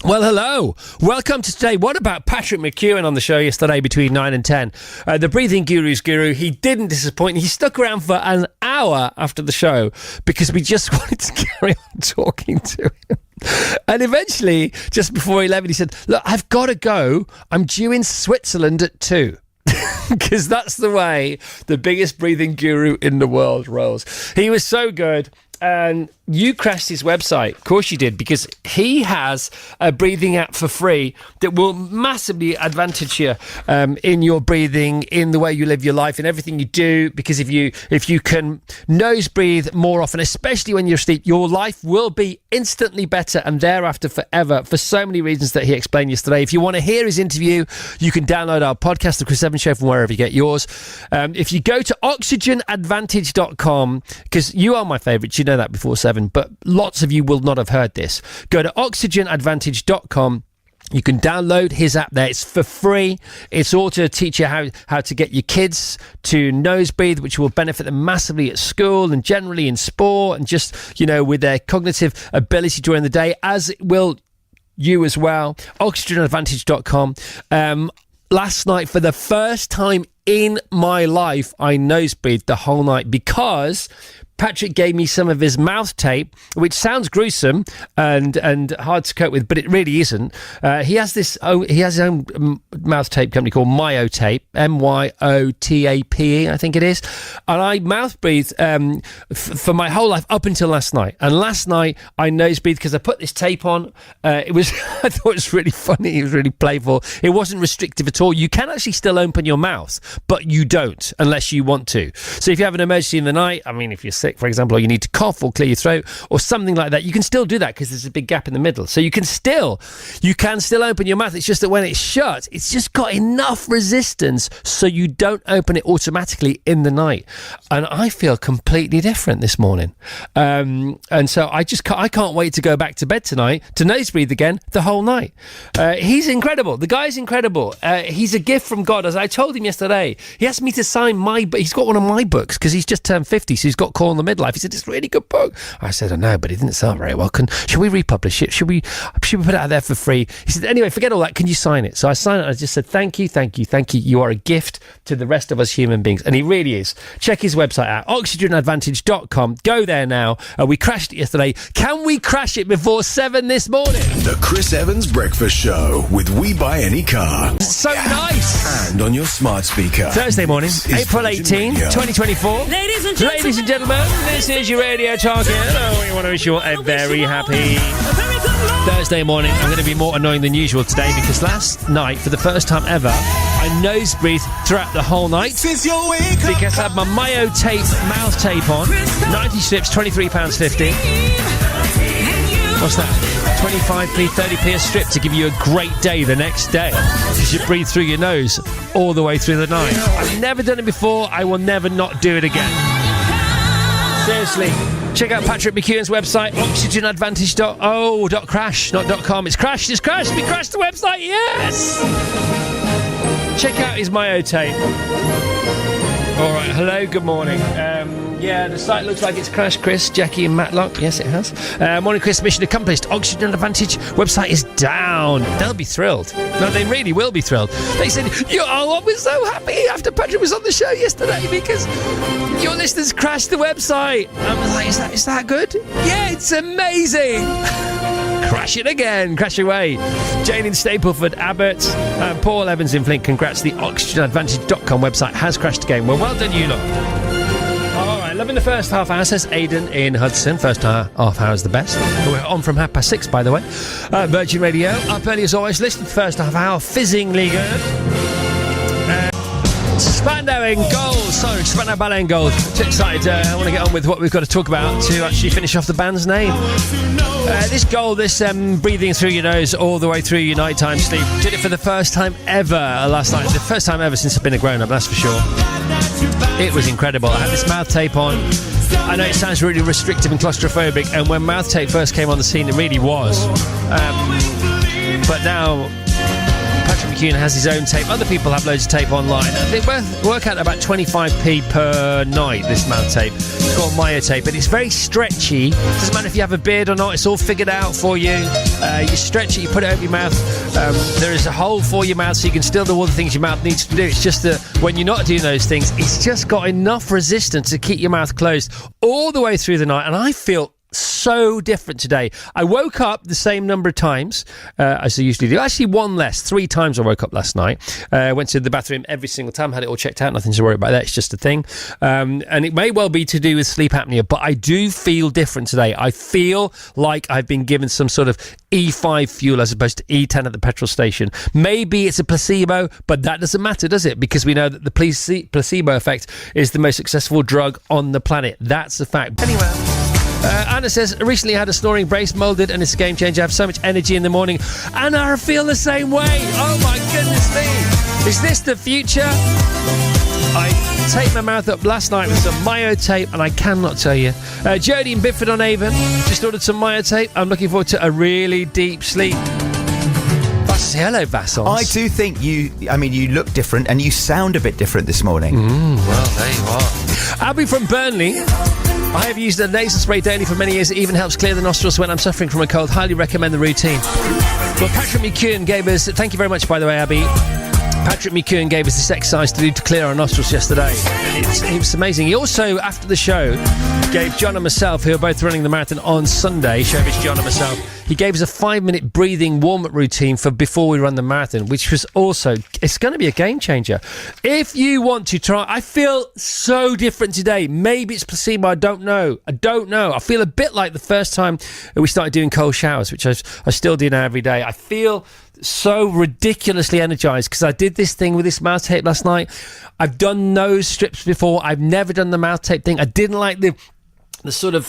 Well, hello. Welcome to today. What about Patrick McKeown on the show yesterday between 9 and 10? The Breathing Guru's guru. He didn't disappoint. He stuck around for an hour after the show because we just wanted to carry on talking to him. And eventually, just before 11, he said, look, I've got to go. I'm due in Switzerland at 2. Because that's the way the biggest breathing guru in the world rolls. He was so good. And you crashed his website. Of course you did, because he has a breathing app for free that will massively advantage you in your breathing, in the way you live your life, in everything you do. Because if you can nose breathe more often, especially when you're asleep, your life will be instantly better and thereafter forever, for so many reasons that he explained yesterday. If you want to hear his interview, you can download our podcast, The Chris Evans Show, from wherever you get yours. If you go to oxygenadvantage.com, because you are my favourite, you know that before 7, but lots of you will not have heard this. Go to oxygenadvantage.com. You can download his app there. It's for free. It's all to teach you how to get your kids to nose breathe, which will benefit them massively at school and generally in sport and just, with their cognitive ability during the day, as it will you as well. Oxygenadvantage.com. Last night, for the first time in my life, I nose breathed the whole night because Patrick gave me some of his mouth tape, which sounds gruesome and hard to cope with, but it really isn't. He has his own mouth tape company called MyoTape, MyoTape, I think it is. And I mouth breathed for my whole life up until last night. And last night I nose breathed because I put this tape on. I thought it was really funny. It was really playful. It wasn't restrictive at all. You can actually still open your mouth, but you don't unless you want to. So if you have an emergency in the night, if you're sick, for example, or you need to cough or clear your throat or something like that, you can still do that because there's a big gap in the middle. So you can still open your mouth. It's just that when it's shut, it's just got enough resistance so you don't open it automatically in the night. And I feel completely different this morning. And so I can't wait to go back to bed tonight to nose breathe again the whole night. He's incredible. The guy's incredible. He's a gift from God. As I told him yesterday, he asked me to sign my book. He's got one of my books because he's just turned 50, so he's got Call in the Midlife. He said, it's a really good book. I said, I know, but it didn't sell very well. Should we republish it? Should we put it out there for free? He said, anyway, forget all that. Can you sign it? So I signed it. I just said, thank you. You are a gift to the rest of us human beings. And he really is. Check his website out, oxygenadvantage.com. Go there now. We crashed it yesterday. Can we crash it before 7 this morning? The Chris Evans Breakfast Show with We Buy Any Car. So nice. And on your smart speaker. Thursday morning, April 18, 2024. Ladies and gentlemen, this is your radio talking. Hello, we want to wish you all a very happy Thursday morning. I'm going to be more annoying than usual today because last night, for the first time ever, I nose breathed throughout the whole night because I had my MyoTape mouth tape on. 90 strips, £23.50. What's that? 25p, 30p a strip to give you a great day the next day. You should breathe through your nose all the way through the night. I've never done it before. I will never not do it again. Seriously. Check out Patrick McKeown's website, oxygenadvantage.crash, not .com. It's crashed. We crashed the website. Yes! Check out his MyoTape. All right. Hello. Good morning. Yeah, the site looks like it's crashed, Chris, Jackie and Matlock. Yes, it has. Morning, Chris. Mission accomplished. Oxygen Advantage website is down. They'll be thrilled. No, they really will be thrilled. They said, I was so happy after Patrick was on the show yesterday because your listeners crashed the website. I was like, is that good? Yeah, it's amazing. Crash it again. Crash away. Jane in Stapleford, Abbott, Paul Evans in Flint. Congrats. The oxygenadvantage.com website has crashed again. Well done, you lot. All right, loving the first half hour, says Aidan in Hudson. First half hour is the best. We're on from 6:30, by the way. Virgin Radio, up early as always. Listen to the first half hour, fizzingly good. Spandau in gold. Sorry, Spandau Ballet in gold. Too excited. I want to get on with what we've got to talk about to actually finish off the band's name. This goal, this breathing through your nose all the way through your nighttime sleep. Did it for the first time ever last night. The first time ever since I've been a grown-up, that's for sure. It was incredible. I had this mouth tape on. I know it sounds really restrictive and claustrophobic, and when mouth tape first came on the scene, it really was. But now Patrick McKeown has his own tape. Other people have loads of tape online. They both work out about 25p per night, this MyoTape. It's called MyoTape, and it's very stretchy. Doesn't matter if you have a beard or not, it's all figured out for you. You stretch it, you put it over your mouth. There is a hole for your mouth so you can still do all the things your mouth needs to do. It's just that when you're not doing those things, it's just got enough resistance to keep your mouth closed all the way through the night. And I feel so different today. I woke up the same number of times as I usually do. Actually, one less. 3 times I woke up last night. Went to the bathroom every single time, had it all checked out. Nothing to worry about that. It's just a thing. And it may well be to do with sleep apnea, but I do feel different today. I feel like I've been given some sort of E5 fuel as opposed to E10 at the petrol station. Maybe it's a placebo, but that doesn't matter, does it? Because we know that the placebo effect is the most successful drug on the planet. That's a fact. Anyway, Anna says, recently had a snoring brace molded and it's a game changer. I have so much energy in the morning. Anna, I feel the same way. Oh my goodness me. Is this the future? I taped my mouth up last night with some MyoTape and I cannot tell you. Jodie in Bidford on Avon just ordered some MyoTape. I'm looking forward to a really deep sleep. Hello, Vassals. I do think you look different and you sound a bit different this morning. Well, there you are. Abby from Burnley. I have used a nasal spray daily for many years. It even helps clear the nostrils when I'm suffering from a cold. Highly recommend the routine. Well, Patrick McKeown gave us... Thank you very much, by the way, Abby. Patrick McKeown gave us this exercise to do to clear our nostrils yesterday. It was amazing. He also, after the show, gave John and myself, who are both running the marathon on Sunday, showbiz John and myself, he gave us a 5-minute breathing warm-up routine for before we run the marathon, which was also, it's going to be a game changer. If you want to try, I feel so different today. Maybe it's placebo, I don't know. I feel a bit like the first time we started doing cold showers, which I still do now every day. I feel so ridiculously energized because I did this thing with this MyoTape last night. I've done nose strips before. I've never done the MyoTape thing. I didn't like the sort of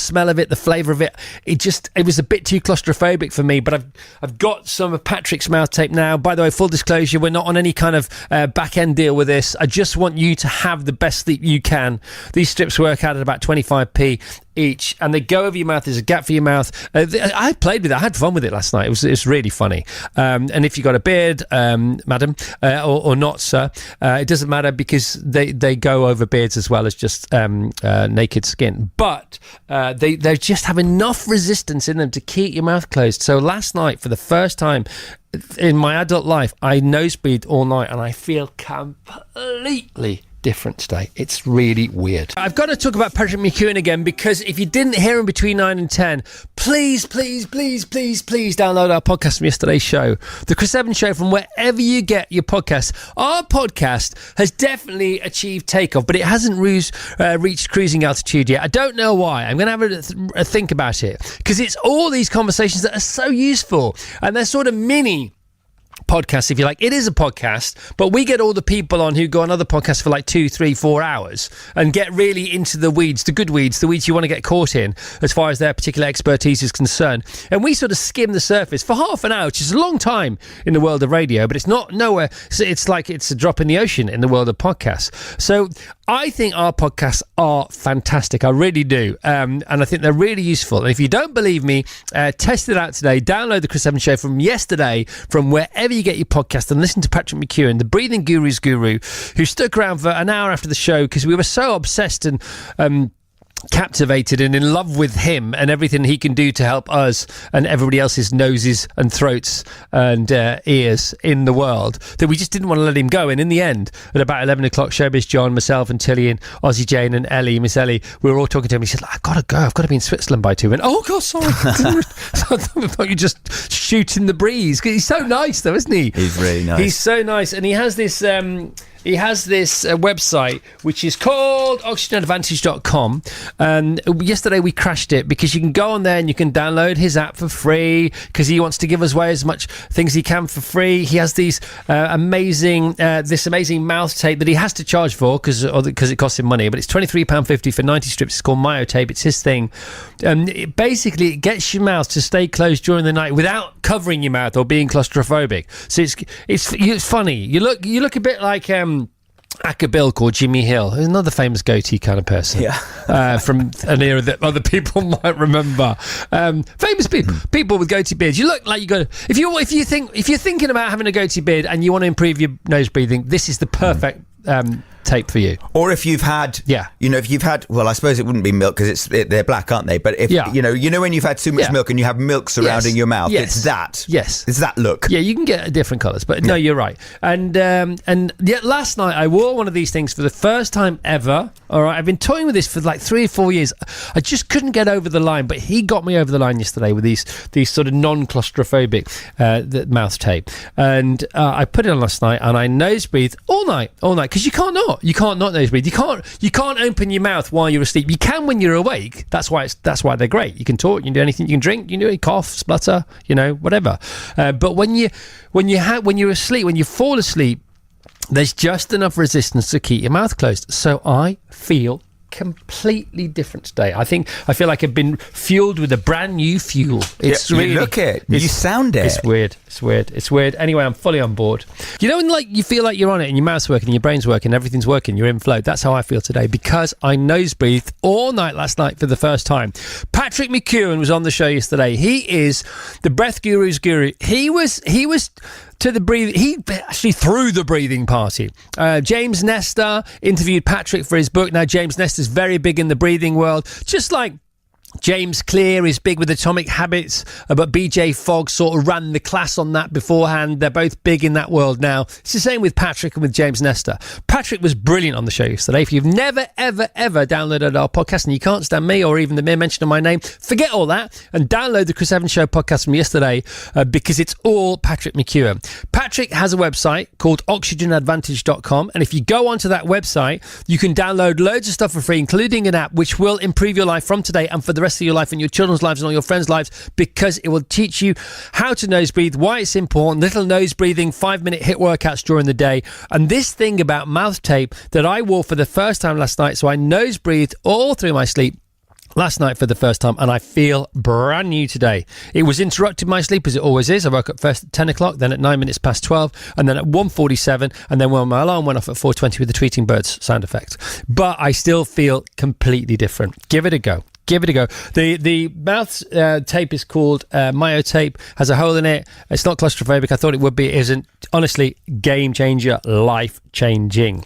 smell of it, the flavour of it. It was a bit too claustrophobic for me. But I've got some of Patrick's MyoTape now. By the way, full disclosure, we're not on any kind of back end deal with this. I just want you to have the best sleep you can. These strips work out at about 25p each, and they go over your mouth. There's a gap for your mouth. I played with it. I had fun with it last night. It was really funny. And if you got a beard, madam, or not, sir, it doesn't matter because they go over beards as well as just naked skin. But they just have enough resistance in them to keep your mouth closed. So last night, for the first time in my adult life, I nosebleed all night, and I feel completely different today. It's really weird. I've got to talk about Patrick McKeown again, because if you didn't hear him between 9 and 10, please download our podcast from yesterday's show, The Chris Evans Show, from wherever you get your podcast. Our podcast has definitely achieved takeoff, but it hasn't reached cruising altitude yet. I don't know why. I'm going to have a think about it, because it's all these conversations that are so useful, and they're sort of mini podcast, if you like. It is a podcast, but we get all the people on who go on other podcasts for like 2, 3, 4 hours and get really into the weeds, the good weeds, the weeds you want to get caught in as far as their particular expertise is concerned. And we sort of skim the surface for half an hour, which is a long time in the world of radio, but it's not nowhere. It's like it's a drop in the ocean in the world of podcasts. So I think our podcasts are fantastic. I really do. And I think they're really useful. And if you don't believe me, test it out today. Download the Chris Evans Show from yesterday from wherever you get your podcast, and listen to Patrick McKeown, the breathing guru's guru, who stuck around for an hour after the show because we were so obsessed and captivated and in love with him and everything he can do to help us and everybody else's noses and throats and ears in the world, that we just didn't want to let him go. And in the end, at about 11 o'clock, showbiz John, myself and Tilly and Aussie Jane and Ellie, Miss Ellie, we were all talking to him. He said, I've got to go, I've got to be in Switzerland by 2. And oh god, sorry. I thought you just shooting the breeze, because he's so nice though, isn't he? He's really nice. He's so nice, and he has this website which is called oxygenadvantage.com, and yesterday we crashed it because you can go on there and you can download his app for free, because he wants to give us away as much things he can for free. He has these amazing MyoTape that he has to charge for because it costs him money, but it's £23.50 for 90 strips. It's called MyoTape. It's his thing. It basically gets your mouth to stay closed during the night without covering your mouth or being claustrophobic. So it's funny. You look a bit like Acker Bill called Jimmy Hill, who's another famous goatee kind of person, from an era that other people might remember. Famous people with goatee beards. You look like you got. If you're thinking about having a goatee beard and you want to improve your nose breathing, this is the perfect tape for you. Or if you've had, well, I suppose it wouldn't be milk because they're black, aren't they? But if you know when you've had too much milk and you have milk surrounding your mouth, it's that. Yes, it's that look. Yeah, you can get different colours, but no, you're right. And yet last night I wore one of these things for the first time ever. All right, I've been toying with this for like 3 or 4 years. I just couldn't get over the line, but he got me over the line yesterday with these sort of non-claustrophobic mouth tape, and I put it on last night, and I nose breathed all night because you can't not nose breathe. You can't open your mouth while you're asleep. You can when you're awake. That's why they're great. You can talk, you can do anything, you can drink, you can do it, cough, splutter, whatever. But when you're asleep, when you fall asleep, there's just enough resistance to keep your mouth closed. So I feel completely different today. I feel like I've been fueled with a brand new fuel. It's really, you look it. You sound it. It's weird. Anyway, I'm fully on board. You know when you feel like you're on it and your mouth's working and your brain's working, everything's working, you're in flow. That's how I feel today because I nose breathed all night last night for the first time. Patrick McKeown was on the show yesterday. He is the breath guru's guru. He was to the breathing. He actually threw the breathing party. James Nestor interviewed Patrick for his book. Now James Nestor's very big in the breathing world, just like James Clear is big with Atomic Habits, but BJ Fogg sort of ran the class on that beforehand. They're both big in that world now. It's the same with Patrick and with James Nestor. Patrick was brilliant on the show yesterday. If you've never, ever, ever downloaded our podcast and you can't stand me or even the mere mention of my name, forget all that and download the Chris Evans Show podcast from yesterday because it's all Patrick McKeown. Patrick has a website called oxygenadvantage.com, and if you go onto that website, you can download loads of stuff for free, including an app which will improve your life from today and for the rest of your life and your children's lives and all your friends' lives, because it will teach you how to nose breathe, why it's important, little nose breathing 5-minute hit workouts during the day, and this thing about mouth tape that I wore for the first time last night. So I nose breathed all through my sleep last night for the first time, and I feel brand new today. It was interrupted my sleep as it always is. I woke up first at 10 o'clock, then at 9 minutes past 12, and then at 1:47, and then when my alarm went off at 4:20 with the tweeting birds sound effect. But I still feel completely different. Give it a go. The mouth tape is called MyoTape, has a hole in it. It's not claustrophobic. I thought it would be. It isn't. Honestly, game changer, life changing.